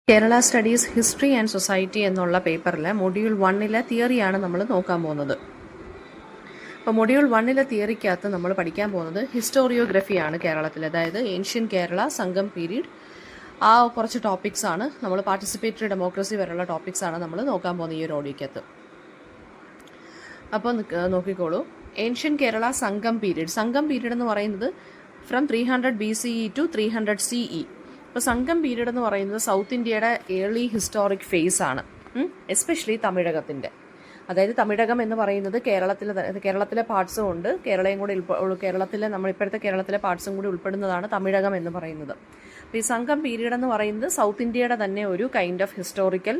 Kerala studies history and society എന്നുള്ള പേപ്പറിൽ module 1 തിയറിയാണ് നമ്മൾ നോക്കാൻ പോകുന്നത്. അപ്പോൾ മൊഡ്യൂൾ 1 തിയറിക്കകത്ത് നമ്മൾ പഠിക്കാൻ പോകുന്നത് ഹിസ്റ്റോറിയോഗ്രഫിയാണ് കേരളത്തിൽ, അതായത് ഏൻഷ്യൻ കേരള, സംഘം പീരീഡ്, ആ കുറച്ച് ടോപ്പിക്സാണ് നമ്മൾ പാർട്ടിസിപ്പേറ്ററി ഡെമോക്രസി വരെയുള്ള ടോപ്പിക്സാണ് നമ്മൾ നോക്കാൻ പോകുന്നത് ഈ ഒരു ഓഡിയോക്കകത്ത്. അപ്പോൾ നോക്കിക്കോളൂ, ഏൻഷ്യൻ കേരള സംഘം പീരീഡ് എന്ന് പറയുന്നത് ഫ്രം 300 BCE ടു 300 CE. ഇപ്പോൾ സംഘം പീരീഡ് എന്ന് പറയുന്നത് സൗത്ത് ഇന്ത്യയുടെ ഏർലി ഹിസ്റ്റോറിക് ഫേസ് ആണ്, എസ്പെഷ്യലി തമിഴകത്തിൻ്റെ. അതായത് തമിഴകം എന്ന് പറയുന്നത് കേരളത്തിലെ പാർട്സും ഉണ്ട്, കേരളത്തിലെ നമ്മളിപ്പോഴത്തെ കേരളത്തിലെ പാർട്സും കൂടി ഉൾപ്പെടുന്നതാണ് തമിഴകം എന്ന് പറയുന്നത്. അപ്പോൾ ഈ സംഘം പീരീഡ് എന്ന് പറയുന്നത് സൗത്ത് ഇന്ത്യയുടെ തന്നെ ഒരു കൈൻഡ് ഓഫ് ഹിസ്റ്റോറിക്കൽ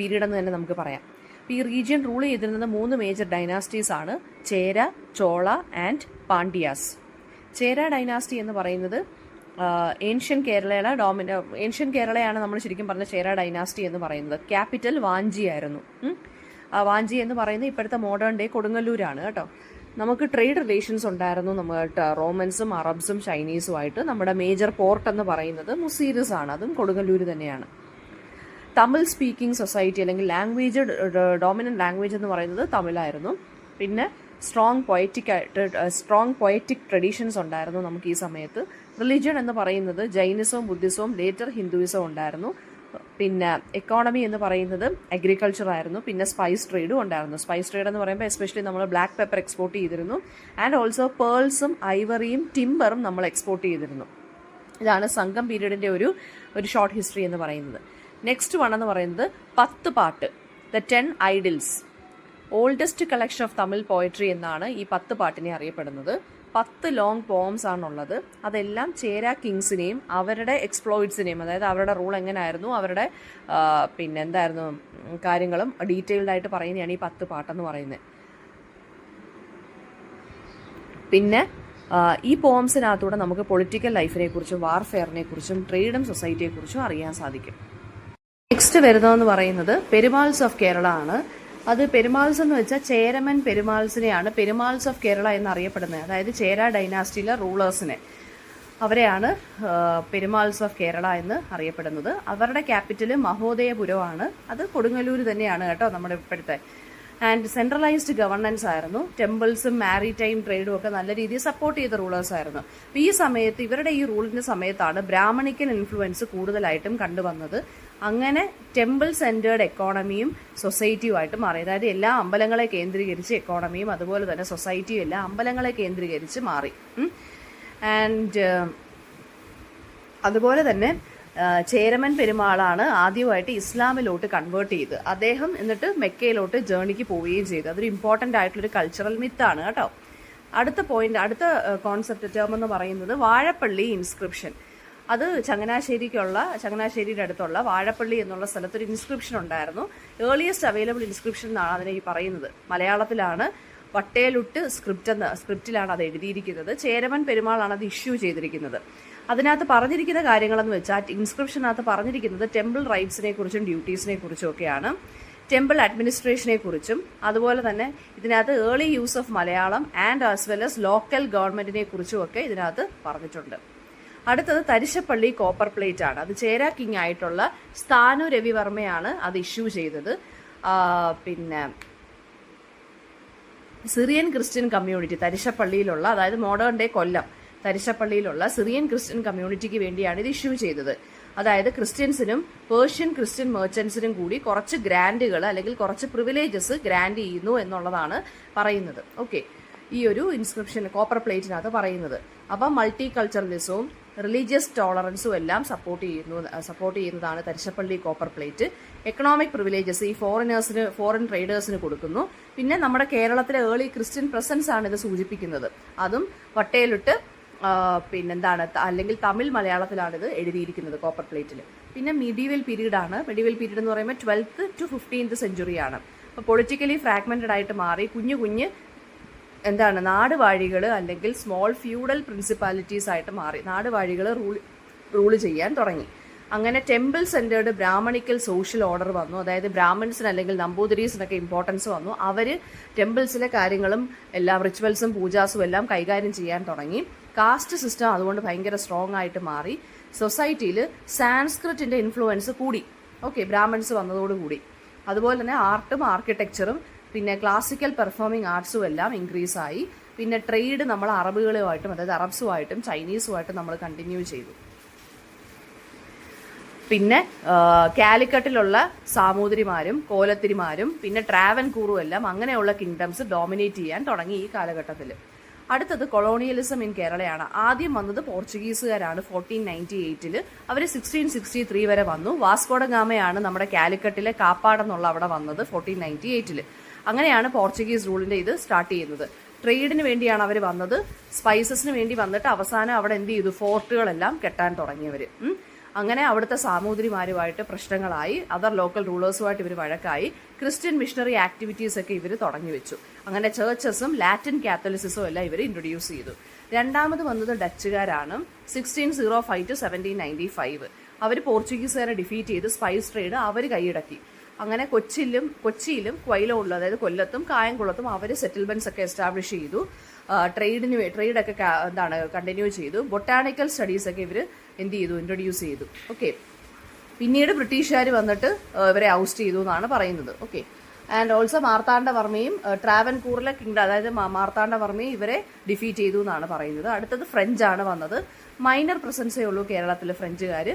പീരീഡ് എന്ന് തന്നെ നമുക്ക് പറയാം. ഈ റീജിയൻ റൂൾ ചെയ്തിരുന്നത് 3 മേജർ ഡൈനാസ്റ്റീസ് ആണ്: ചേര, ചോള ആൻഡ് പാണ്ഡ്യാസ്. ചേര ഡൈനാസ്റ്റി എന്ന് പറയുന്നത് ഏൻഷ്യൻ കേരളയാണ് നമ്മൾ ശരിക്കും പറഞ്ഞ ചേര ഡൈനാസ്റ്റി എന്ന് പറയുന്നത്. ക്യാപിറ്റൽ വാഞ്ചി ആയിരുന്നു. വാഞ്ചി എന്ന് പറയുന്നത് ഇപ്പോഴത്തെ മോഡേൺ ഡേ കൊടുങ്ങല്ലൂരാണ് കേട്ടോ. നമുക്ക് ട്രേഡ് റിലേഷൻസ് ഉണ്ടായിരുന്നു റോമൻസും അറബ്സും ചൈനീസുമായിട്ട്. നമ്മുടെ മേജർ പോർട്ട് എന്ന് പറയുന്നത് മുസീരിസ് ആണ്, അതും കൊടുങ്ങല്ലൂർ തന്നെയാണ്. തമിഴ് സ്പീക്കിംഗ് സൊസൈറ്റി അല്ലെങ്കിൽ ഡോമിനന്റ് ലാംഗ്വേജ് എന്ന് പറയുന്നത് തമിഴായിരുന്നു. പിന്നെ സ്ട്രോങ് പൊയറ്റിക് ട്രഡീഷൻസ് ഉണ്ടായിരുന്നു നമുക്ക് ഈ സമയത്ത്. റിലിജിയൻ എന്ന് പറയുന്നത് ജൈനിസവും ബുദ്ധിസവും ലേറ്റർ ഹിന്ദുയിസവും ഉണ്ടായിരുന്നു. പിന്നെ എക്കോണമി എന്ന് പറയുന്നത് അഗ്രികൾച്ചർ ആയിരുന്നു. പിന്നെ സ്പൈസ് ട്രേഡും ഉണ്ടായിരുന്നു. സ്പൈസ് ട്രേഡ് എന്ന് പറയുമ്പോൾ എസ്പെഷ്യലി നമ്മൾ ബ്ലാക്ക് പെപ്പർ എക്സ്പോർട്ട് ചെയ്തിരുന്നു. ആൻഡ് ഓൾസോ പേൾസും ഐവറിയും ടിമ്പറും നമ്മൾ എക്സ്പോർട്ട് ചെയ്തിരുന്നു. ഇതാണ് സംഘം പീരീഡിൻ്റെ ഒരു ഷോർട്ട് ഹിസ്റ്ററി എന്ന് പറയുന്നത്. നെക്സ്റ്റ് വൺ എന്ന് പറയുന്നത് 10 പാട്ട്, the 10 idols, oldest collection of Tamil poetry എന്നാണ് ഈ 10 പാട്ടിനെ അറിയപ്പെടുന്നത്. 10 ലോങ് പോംസ് ആണുള്ളത്. അതെല്ലാം ചേര കിങ്സിനെയും അവരുടെ എക്സ്പ്ലോയിറ്റ്സിനെയും, അതായത് അവരുടെ റൂൾ എങ്ങനെയായിരുന്നു, അവരുടെ കാര്യങ്ങളും ഡീറ്റെയിൽഡ് ആയിട്ട് പറയുന്നതാണ് ഈ 10 പാട്ടെന്ന് പറയുന്നത്. പിന്നെ ഈ പോംസിനകത്തൂടെ നമുക്ക് പൊളിറ്റിക്കൽ ലൈഫിനെ കുറിച്ചും വാർഫെയറിനെ കുറിച്ചും ട്രേഡും സൊസൈറ്റിയെ കുറിച്ചും അറിയാൻ സാധിക്കും. നെക്സ്റ്റ് വരുന്നതെന്ന് പറയുന്നത് പെരുമാൾസ് ഓഫ് കേരള ആണ്. അത് പെരുമാൾസ് എന്ന് വെച്ചാൽ ചേരമൻ പെരുമാൾസിനെയാണ് പെരുമാൾസ് ഓഫ് കേരള എന്നറിയപ്പെടുന്നത്. അതായത് ചേര ഡൈനാസ്റ്റിയിലെ റൂളേഴ്സിനെ, അവരെയാണ് പെരുമാൾസ് ഓഫ് കേരള എന്ന് അറിയപ്പെടുന്നത്. അവരുടെ ക്യാപിറ്റൽ മഹോദയപുരമാണ്. അത് കൊടുങ്ങല്ലൂർ തന്നെയാണ് കേട്ടോ നമ്മുടെ ഇപ്പോഴത്തെ. ആൻഡ് സെൻട്രലൈസ്ഡ് ഗവർണൻസ് ആയിരുന്നു. ടെമ്പിൾസും മാരിടൈം ട്രേഡും ഒക്കെ നല്ല രീതിയിൽ സപ്പോർട്ട് ചെയ്ത റൂളേഴ്സ് ആയിരുന്നു. അപ്പോൾ ഈ സമയത്ത് ഇവരുടെ ഈ റൂളിൻ്റെ സമയത്താണ് ബ്രാഹ്മണിക്കൻ ഇൻഫ്ലുവൻസ് കൂടുതലായിട്ടും കണ്ടുവന്നത്. അങ്ങനെ ടെമ്പിൾ സെൻറ്റേർഡ് എക്കോണമിയും സൊസൈറ്റിയുമായിട്ട് മാറി. അതായത് എല്ലാ അമ്പലങ്ങളെ കേന്ദ്രീകരിച്ച് എക്കോണമിയും അതുപോലെ തന്നെ സൊസൈറ്റിയും എല്ലാ അമ്പലങ്ങളെ കേന്ദ്രീകരിച്ച് മാറി. ആൻഡ് അതുപോലെ തന്നെ ചേരമൻ പെരുമാളാണ് ആദ്യമായിട്ട് ഇസ്ലാമിലോട്ട് കൺവേർട്ട് ചെയ്ത്. അദ്ദേഹം എന്നിട്ട് മെക്കയിലോട്ട് ജേർണിക്ക് പോവുകയും ചെയ്തു. അതൊരു ഇമ്പോർട്ടൻ്റ് ആയിട്ടുള്ളൊരു കൾച്ചറൽ മിത്താണ് കേട്ടോ. അടുത്ത കോൺസെപ്റ്റ് ടേം എന്ന് പറയുന്നത് വാഴപ്പള്ളി ഇൻസ്ക്രിപ്ഷൻ. അത് ചങ്ങനാശ്ശേരിയുടെ അടുത്തുള്ള വാഴപ്പള്ളി എന്നുള്ള സ്ഥലത്തൊരു ഇൻസ്ക്രിപ്ഷൻ ഉണ്ടായിരുന്നു. ഏർലിയസ്റ്റ് അവൈലബിൾ ഇൻസ്ക്രിപ്ഷൻ എന്നാണ് അതിനെ പറയുന്നത്. മലയാളത്തിലാണ്, വട്ടേലുട്ട് സ്ക്രിപ്റ്റിലാണ് അത് എഴുതിയിരിക്കുന്നത്. ചേരമൻ പെരുമാളാണ് അത് ഇഷ്യൂ ചെയ്തിരിക്കുന്നത്. അതിനകത്ത് പറഞ്ഞിരിക്കുന്ന കാര്യങ്ങളെന്ന് വെച്ചാൽ ഇൻസ്ക്രിപ്ഷനകത്ത് പറഞ്ഞിരിക്കുന്നത് ടെമ്പിൾ റൈറ്റ്സിനെ കുറിച്ചും ഡ്യൂട്ടീസിനെ കുറിച്ചും ഒക്കെയാണ്. ടെമ്പിൾ അഡ്മിനിസ്ട്രേഷനെ കുറിച്ചും അതുപോലെ തന്നെ ഇതിനകത്ത് early use of Malayalam and as well as local ഗവൺമെന്റിനെ കുറിച്ചും ഒക്കെ ഇതിനകത്ത് പറഞ്ഞിട്ടുണ്ട്. അടുത്തത് തരിശപ്പള്ളി കോപ്പർ പ്ലേറ്റ് ആണ്. അത് ചേര കിങ് ആയിട്ടുള്ള സ്ഥാനു രവിവർമ്മയാണ് അത് ഇഷ്യൂ ചെയ്തത്. പിന്നെ സിറിയൻ ക്രിസ്ത്യൻ കമ്മ്യൂണിറ്റി തരിശപ്പള്ളിയിലുള്ള, അതായത് മോഡേൺ ഡേ കൊല്ലം തരിശപ്പള്ളിയിലുള്ള സിറിയൻ ക്രിസ്ത്യൻ കമ്മ്യൂണിറ്റിക്ക് വേണ്ടിയാണ് ഇത് ഇഷ്യൂ ചെയ്തത്. അതായത് ക്രിസ്ത്യൻസിനും പേർഷ്യൻ ക്രിസ്ത്യൻ മെർച്ചൻസിനും കൂടി കുറച്ച് ഗ്രാൻഡുകൾ അല്ലെങ്കിൽ കുറച്ച് പ്രിവിലേജസ് ഗ്രാൻഡ് ചെയ്യുന്നു എന്നുള്ളതാണ് പറയുന്നത്. ഓക്കെ, ഈ ഒരു ഇൻസ്ക്രിപ്ഷൻ കോപ്പർ പ്ലേറ്റിനകത്ത് പറയുന്നത്. അപ്പം മൾട്ടി കൾച്ചറലിസവും റിലീജിയസ് ടോളറൻസും എല്ലാം സപ്പോർട്ട് ചെയ്യുന്നതാണ് തരിശപ്പള്ളി കോപ്പർ പ്ലേറ്റ്. എക്കണോമിക് പ്രിവിലേജസ് ഈ ഫോറിൻ ട്രേഡേഴ്സിന് കൊടുക്കുന്നു. പിന്നെ നമ്മുടെ കേരളത്തിലെ ഏർലി ക്രിസ്ത്യൻ പ്രസൻസ് ആണ് ഇത് സൂചിപ്പിക്കുന്നത്. അതും വട്ടയിലിട്ട് അല്ലെങ്കിൽ തമിഴ് മലയാളത്തിലാണ് ഇത് എഴുതിയിരിക്കുന്നത് കോപ്പർ പ്ലേറ്റിൽ. പിന്നെ മിഡീവൽ പീരീഡ് ആണ്. മിഡീവൽ പീരീഡ് എന്ന് പറയുമ്പോൾ 12th to 15th സെഞ്ചുറിയാണ്. അപ്പോൾ പൊളിറ്റിക്കലി ഫ്രാഗ്മെന്റഡ് ആയിട്ട് മാറി കുഞ്ഞു നാടുവാഴികൾ അല്ലെങ്കിൽ സ്മോൾ ഫ്യൂഡൽ പ്രിൻസിപ്പാലിറ്റീസ് ആയിട്ട് മാറി. നാടുവാഴികൾ റൂൾ ചെയ്യാൻ തുടങ്ങി. അങ്ങനെ temple centred Brahmanical social order വന്നു. അതായത് ബ്രാഹ്മൺസിന് അല്ലെങ്കിൽ നമ്പൂതിരീസിനൊക്കെ ഇമ്പോർട്ടൻസ് വന്നു. അവർ ടെമ്പിൾസിലെ കാര്യങ്ങളും എല്ലാം റിച്വൽസും പൂജാസും എല്ലാം കൈകാര്യം ചെയ്യാൻ തുടങ്ങി. കാസ്റ്റ് സിസ്റ്റം അതുകൊണ്ട് ഭയങ്കര സ്ട്രോങ് ആയിട്ട് മാറി. സൊസൈറ്റിയിൽ സാൻസ്ക്രിറ്റിന്റെ ഇൻഫ്ലുവൻസ് കൂടി. ഓക്കെ, ബ്രാഹ്മൺസ് വന്നതോടുകൂടി. അതുപോലെ തന്നെ ആർട്ടും ആർക്കിടെക്ചറും പിന്നെ ക്ലാസിക്കൽ പെർഫോമിംഗ് ആർട്സും എല്ലാം ഇൻക്രീസ് ആയി. പിന്നെ ട്രേഡ് നമ്മൾ അറബുകളുമായിട്ടും അതായത് അറബ്സുമായിട്ടും ചൈനീസുമായിട്ടും നമ്മൾ കണ്ടിന്യൂ ചെയ്തു. പിന്നെ കാലിക്കട്ടിലുള്ള സാമൂതിരിമാരും കോലത്തിരിമാരും പിന്നെ ട്രാവൻകൂറും എല്ലാം അങ്ങനെയുള്ള കിങ്ഡംസ് ഡോമിനേറ്റ് ചെയ്യാൻ തുടങ്ങി ഈ കാലഘട്ടത്തിൽ. അടുത്തത് കൊളോണിയലിസം ഇൻ കേരളയാണ്. ആദ്യം വന്നത് പോർച്ചുഗീസുകാരാണ് 1498. അവർ 1663 വരെ വന്നു. വാസ്കോഡ ഗാമയാണ് നമ്മുടെ കാലിക്കട്ടിലെ കാപ്പാടെന്നുള്ള അവിടെ വന്നത് 1498. അങ്ങനെയാണ് പോർച്ചുഗീസ് റൂളിന്റെ ഇത് സ്റ്റാർട്ട് ചെയ്യുന്നത്. ട്രേഡിന് വേണ്ടിയാണ് അവർ വന്നത്, സ്പൈസസിന് വേണ്ടി വന്നിട്ട് അവസാനം അവിടെ എന്ത് ചെയ്തു, ഫോർട്ടുകളെല്ലാം കെട്ടാൻ തുടങ്ങിയവർ. അങ്ങനെ അവിടുത്തെ സാമൂതിരിമാരുമായിട്ട് പ്രശ്നങ്ങളായി, അതർ ലോക്കൽ റൂളേഴ്സുമായിട്ട് ഇവർ വഴക്കായി. ക്രിസ്ത്യൻ മിഷണറി ആക്ടിവിറ്റീസ് ഒക്കെ ഇവർ തുടങ്ങി വെച്ചു. അങ്ങനെ ചേർച്ചസും ലാറ്റിൻ കാത്തലിസിസും എല്ലാം ഇവർ ഇൻട്രൊഡ്യൂസ് ചെയ്തു. രണ്ടാമത് വന്നത് ഡച്ചുകാരാണ് 1605 to 1795. അവർ പോർച്ചുഗീസുകാരെ ഡിഫീറ്റ് ചെയ്ത് സ്പൈസ് ട്രേഡ് അവർ കൈയടക്കി. അങ്ങനെ കൊച്ചിയിലും ക്വൈലോണിലും അതായത് കൊല്ലത്തും കായംകുളത്തും അവർ സെറ്റിൽമെന്റ്സ് ഒക്കെ എസ്റ്റാബ്ലിഷ് ചെയ്തു. ട്രേഡൊക്കെ കണ്ടിന്യൂ ചെയ്തു. ബൊട്ടാണിക്കൽ സ്റ്റഡീസ് ഒക്കെ ഇവർ എന്ത് ചെയ്തു, ഇൻട്രൊഡ്യൂസ് ചെയ്തു. ഓക്കെ, പിന്നീട് ബ്രിട്ടീഷുകാർ വന്നിട്ട് ഇവരെ ഔസ്റ്റ് ചെയ്തു എന്നാണ് പറയുന്നത്. ഓക്കെ, ആൻഡ് ഓൾസോ മാർത്താണ്ഡവർമ്മയും ട്രാവൻകൂറിലെ കിങ്ഡം അതായത് മാർത്താണ്ഡവർമ്മയും ഇവരെ ഡിഫീറ്റ് ചെയ്തു എന്നാണ് പറയുന്നത്. അടുത്തത് ഫ്രഞ്ചാണ് വന്നത്. മൈനർ പ്രസൻസേ ഉള്ളൂ കേരളത്തിൽ ഫ്രഞ്ചുകാർ.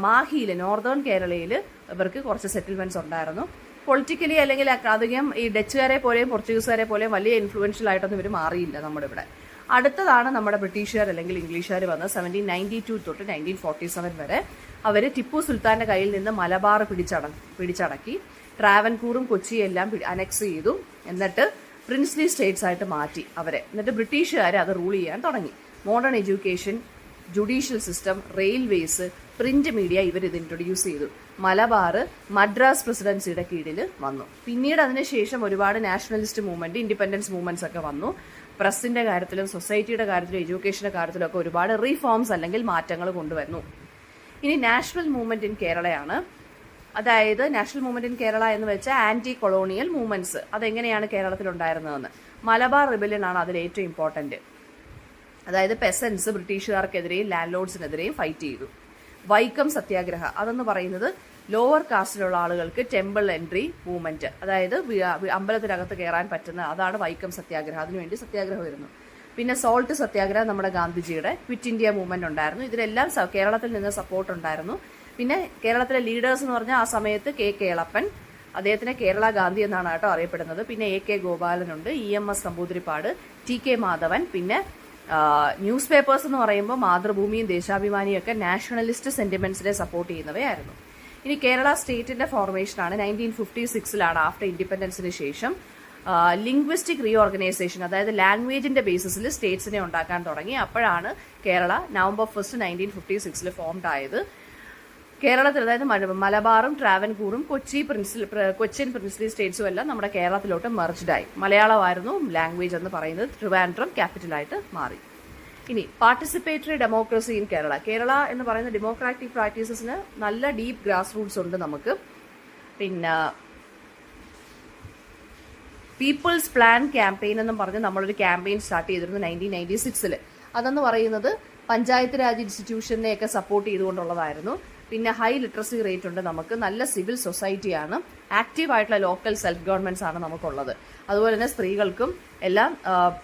മാഹിയിൽ നോർത്തേൺ കേരളയിൽ ഇവർക്ക് കുറച്ച് സെറ്റിൽമെന്റ്സ് ഉണ്ടായിരുന്നു. പൊളിറ്റിക്കലി അല്ലെങ്കിൽ അധികം ഈ ഡച്ചുകാരെ പോലെയും പോർച്ചുഗീസുകാരെ പോലെയും വലിയ ഇൻഫ്ലുവൻഷ്യൽ ആയിട്ടൊന്നും ഇവർ മാറിയില്ല നമ്മുടെ ഇവിടെ. അടുത്തതാണ് നമ്മുടെ ബ്രിട്ടീഷുകാർ അല്ലെങ്കിൽ ഇംഗ്ലീഷുകാർ വന്നത് 1792 തൊട്ട് 1947 വരെ. അവർ ടിപ്പു സുൽത്താന്റെ കയ്യിൽ നിന്ന് മലബാർ പിടിച്ചടക്കി. ട്രാവൻകൂറും കൊച്ചിയും എല്ലാം അനക്സ് ചെയ്തു. എന്നിട്ട് പ്രിൻസ്ലി സ്റ്റേറ്റ്സ് ആയിട്ട് മാറ്റി അവരെ. എന്നിട്ട് ബ്രിട്ടീഷുകാർ അത് റൂൾ ചെയ്യാൻ തുടങ്ങി. Modern education, judicial system, railways, print media ഇവരിത് ഇൻട്രൊഡ്യൂസ് ചെയ്തു. മലബാർ മദ്രാസ് പ്രസിഡൻസിയുടെ കീഴിൽ വന്നു. പിന്നീട് അതിനുശേഷം ഒരുപാട് നാഷണലിസ്റ്റ് മൂവ്മെന്റ്, ഇൻഡിപെൻഡൻസ് മൂവ്മെന്റ്സ് ഒക്കെ വന്നു. പ്രസിന്റെ കാര്യത്തിലും സൊസൈറ്റിയുടെ കാര്യത്തിലും എഡ്യൂക്കേഷന്റെ കാര്യത്തിലും ഒക്കെ ഒരുപാട് റീഫോംസ് അല്ലെങ്കിൽ മാറ്റങ്ങൾ കൊണ്ടുവന്നു. ഇനി നാഷണൽ മൂവ്മെന്റ് ഇൻ കേരളയാണ്. അതായത് നാഷണൽ മൂവ്മെന്റ് ഇൻ കേരള എന്ന് വെച്ചാൽ ആന്റി കൊളോണിയൽ മൂവ്മെന്റ്സ്. അതെങ്ങനെയാണ് കേരളത്തിൽ ഉണ്ടായിരുന്നതെന്ന്. മലബാർ റിബല്യൻ ആണ് അതിൽ ഏറ്റവും ഇമ്പോർട്ടന്റ്. അതായത് പെസൻസ് ബ്രിട്ടീഷുകാർക്കെതിരെയും ലാൻഡ് ലോർഡ്സിനെതിരെയും ഫൈറ്റ് ചെയ്തു. വൈക്കം സത്യാഗ്രഹ അതെന്ന് പറയുന്നത് ലോവർ കാസ്റ്റിലുള്ള ആളുകൾക്ക് ടെമ്പിൾ എൻട്രി മൂവ്മെന്റ്, അതായത് അമ്പലത്തിനകത്ത് കയറാൻ പറ്റുന്ന, അതാണ് വൈക്കം സത്യാഗ്രഹം. അതിനുവേണ്ടി സത്യാഗ്രഹം വരുന്നു. പിന്നെ സോൾട്ട് സത്യാഗ്രഹം നമ്മുടെ ഗാന്ധിജിയുടെ. ക്വിറ്റ് ഇന്ത്യ മൂവ്മെന്റ് ഉണ്ടായിരുന്നു. ഇതിലെല്ലാം കേരളത്തിൽ നിന്ന് സപ്പോർട്ട് ഉണ്ടായിരുന്നു. പിന്നെ കേരളത്തിലെ ലീഡേഴ്സ് എന്ന് പറഞ്ഞാൽ ആ സമയത്ത് കെ കേളപ്പൻ, അദ്ദേഹത്തിനെ കേരള ഗാന്ധി എന്നാണ് കേട്ടോ അറിയപ്പെടുന്നത്. പിന്നെ AK ഗോപാലനുണ്ട്, EMS Namboodiripad, TK Madhavan. പിന്നെ ന്യൂസ് പേപ്പേഴ്സ് എന്ന് പറയുമ്പോൾ മാതൃഭൂമിയും ദേശാഭിമാനിയും ഒക്കെ നാഷണലിസ്റ്റ് സെന്റിമെന്റ്സിനെ സപ്പോർട്ട് ചെയ്യുന്നവയായിരുന്നു. ഇനി കേരള സ്റ്റേറ്റിന്റെ ഫോർമേഷനാണ് 1956 ആഫ്റ്റർ ഇൻഡിപെൻഡൻസിന് ശേഷം. ലിംഗ്വിസ്റ്റിക് റീഓർഗനൈസേഷൻ, അതായത് ലാംഗ്വേജിന്റെ ബേസിസിൽ സ്റ്റേറ്റ്സിനെ ഉണ്ടാക്കാൻ തുടങ്ങി. അപ്പോഴാണ് കേരള November 1, 1956 ഫോംഡ് ആയത്. കേരളത്തിൽ അതായത് മലബാറും ട്രാവൻകൂറും കൊച്ചിൻ പ്രിൻസ്ലി സ്റ്റേറ്റ്സും എല്ലാം നമ്മുടെ കേരളത്തിലോട്ട് മെർജ്ഡായി. മലയാളമായിരുന്നു ലാംഗ്വേജ് എന്ന് പറയുന്നത്. ട്രിവാൻഡ്രം ക്യാപിറ്റലായിട്ട് മാറി. ഇനി പാർട്ടിസിപ്പേറ്ററി ഡെമോക്രസി ഇൻ കേരള എന്ന് പറയുന്ന ഡെമോക്രാറ്റിക് പ്രാക്ടീസസിന് നല്ല ഡീപ്പ് ഗ്രാസ് റൂട്ട്സ് ഉണ്ട് നമുക്ക്. പിന്നെ പീപ്പിൾസ് പ്ലാൻ ക്യാമ്പയിൻ എന്നും പറഞ്ഞ് നമ്മളൊരു ക്യാമ്പയിൻ സ്റ്റാർട്ട് ചെയ്തിരുന്നു 1996. അതെന്ന് പറയുന്നത് പഞ്ചായത്ത് രാജ് ഇൻസ്റ്റിറ്റ്യൂഷനെയൊക്കെ സപ്പോർട്ട് ചെയ്തുകൊണ്ടുള്ളതായിരുന്നു. പിന്നെ ഹൈ ലിറ്ററസി റേറ്റ് ഉണ്ട് നമുക്ക്. നല്ല സിവിൽ സൊസൈറ്റിയാണ്. ആക്റ്റീവായിട്ടുള്ള ലോക്കൽ സെൽഫ് ഗവൺമെന്റ്സ് ആണ് നമുക്കുള്ളത്. അതുപോലെ തന്നെ സ്ത്രീകൾക്കും എല്ലാം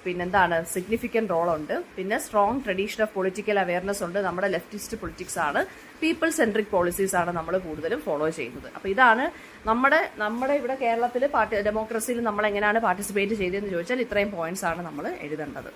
പിന്നെന്താണ് സിഗ്നിഫിക്കന്റ് റോളുണ്ട്. പിന്നെ strong tradition of political awareness ഉണ്ട്. നമ്മുടെ ലെഫ്റ്റിസ്റ്റ് പൊളിറ്റിക്സ് ആണ്. പീപ്പിൾ സെൻട്രിക് പോളിസീസ് ആണ് നമ്മൾ കൂടുതലും ഫോളോ ചെയ്യുന്നത്. അപ്പോൾ ഇതാണ് നമ്മുടെ ഇവിടെ കേരളത്തിൽ ഡെമോക്രസിയിൽ നമ്മൾ എങ്ങനെയാണ് പാർട്ടിസിപ്പേറ്റ് ചെയ്തതെന്ന് ചോദിച്ചാൽ ഇത്രയും പോയിന്റ്സ് ആണ് നമ്മൾ എഴുതേണ്ടത്.